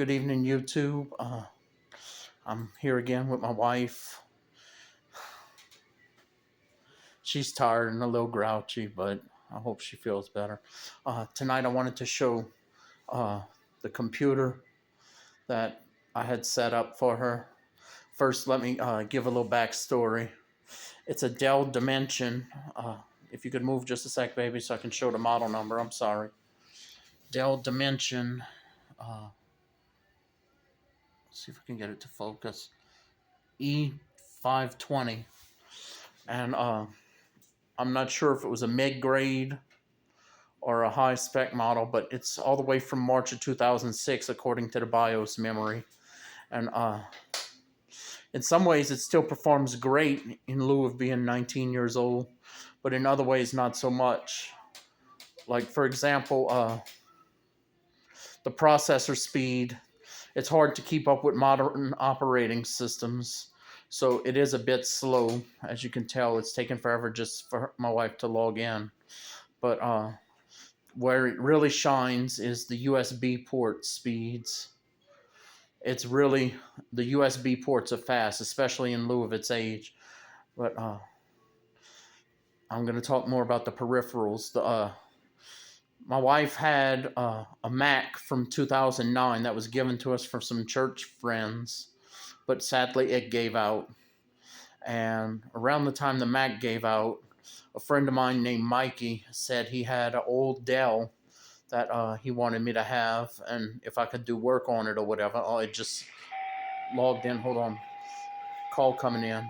Good evening, YouTube. I'm here again with my wife. She's tired and a little grouchy, but I hope she feels better. Tonight I wanted to show the computer that I had set up for her. First, let me give a little backstory. It's a Dell Dimension. If you could move just a sec, baby, so I can show the model number. I'm sorry. Dell Dimension. See if we can get it to focus. E520. And I'm not sure if it was a mid-grade or a high-spec model, but it's all the way from March of 2006, according to the BIOS memory. And in some ways, it still performs great in lieu of being 19 years old, but in other ways, not so much. Like, for example, the processor speed. It's hard to keep up with modern operating systems, so it is a bit slow. As you can tell, it's taken forever just for my wife to log in. But where it really shines is the USB port speeds. It's really, the USB ports are fast, especially in lieu of its age. But I'm going to talk more about the peripherals. My wife had a Mac from 2009 that was given to us from some church friends, but sadly it gave out. And around the time the Mac gave out, a friend of mine named Mikey said he had an old Dell that he wanted me to have, and if I could do work on it or whatever. Oh, it just logged in. Hold on. Call coming in.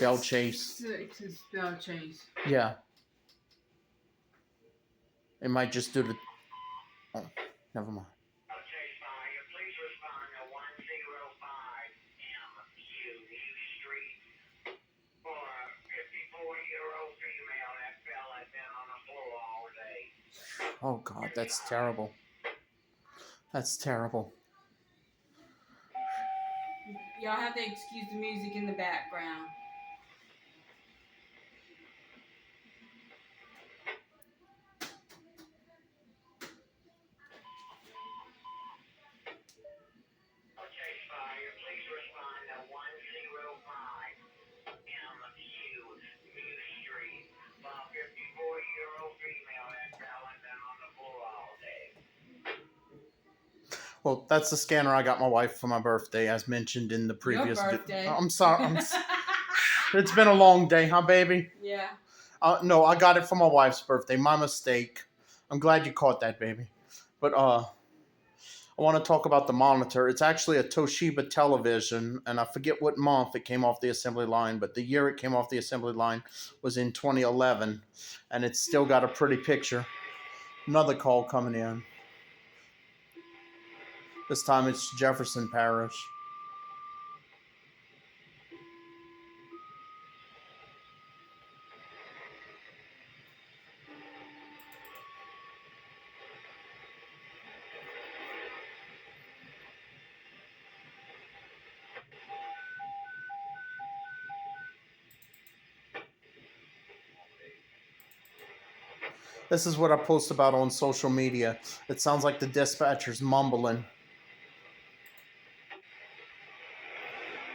Bell Chase. It's Bell Chase. Yeah. It might just do the... Oh, never mind. Please respond to 105 MU Street for a 54-year-old female that fell and been on the floor all day. Oh, God, that's terrible. That's terrible. Y'all have to excuse the music in the background. Please respond to 105 MU Street for a 54-year-old female that fell and been on the floor all day. Well, that's the scanner I got my wife for my birthday, as mentioned in the previous... Your birthday. I'm sorry. It's been a long day, huh, baby? Yeah. No, I got it for my wife's birthday. My mistake. I'm glad you caught that, baby. But I want to talk about the monitor. It's actually a Toshiba television, and I forget what month it came off the assembly line, but the year it came off the assembly line was in 2011, and it's still got a pretty picture. Another call coming in. This time it's Jefferson Parish. This is what I post about on social media. It sounds like the dispatcher's mumbling.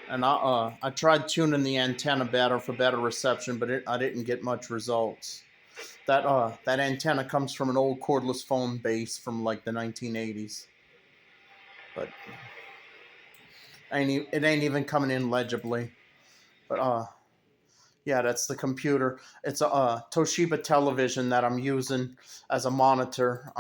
And I tried tuning the antenna better for better reception, but I didn't get much results. That antenna comes from an old cordless phone base from like the 1980s. But it ain't even coming in legibly. But yeah, that's the computer. It's a Toshiba television that I'm using as a monitor.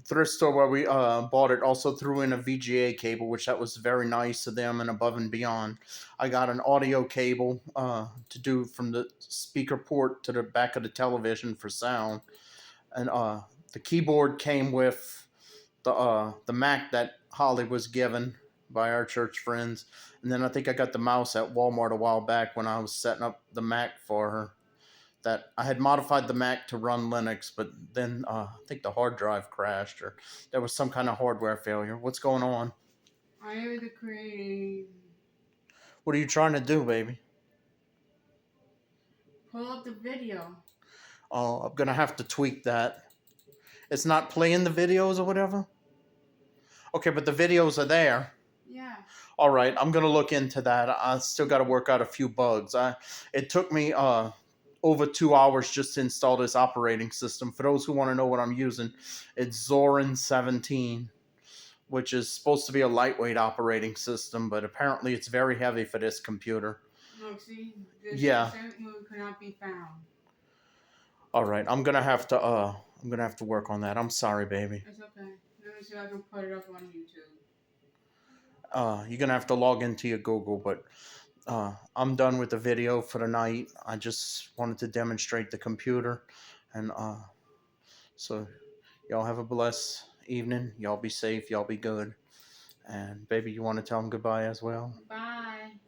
Thrift store where we bought it also threw in a VGA cable, which that was very nice of them and above and beyond. I got an audio cable to do from the speaker port to the back of the television for sound, and the keyboard came with the Mac that Holly was given by our church friends, and then I think I got the mouse at Walmart a while back when I was setting up the Mac for her. That I had modified the Mac to run Linux, but then I think the hard drive crashed or there was some kind of hardware failure. What's going on? I am the creative. What are you trying to do, baby? Pull up the video. Oh, I'm going to have to tweak that. It's not playing the videos or whatever? Okay, but the videos are there. Yeah. All right, I'm gonna look into that. I still got to work out a few bugs. It took me over 2 hours just to install this operating system. For those who want to know what I'm using, it's Zorin 17, which is supposed to be a lightweight operating system, but apparently it's very heavy for this computer. Look, see, this Yeah. certain move cannot be found. All right, I'm gonna have to work on that. I'm sorry, baby. It's okay. Let me see if I can put it up on YouTube. You're gonna have to log into your Google, but I'm done with the video for the night. I just wanted to demonstrate the computer, and so y'all have a blessed evening. Y'all be safe. Y'all be good. And baby, you want to tell them goodbye as well? Bye.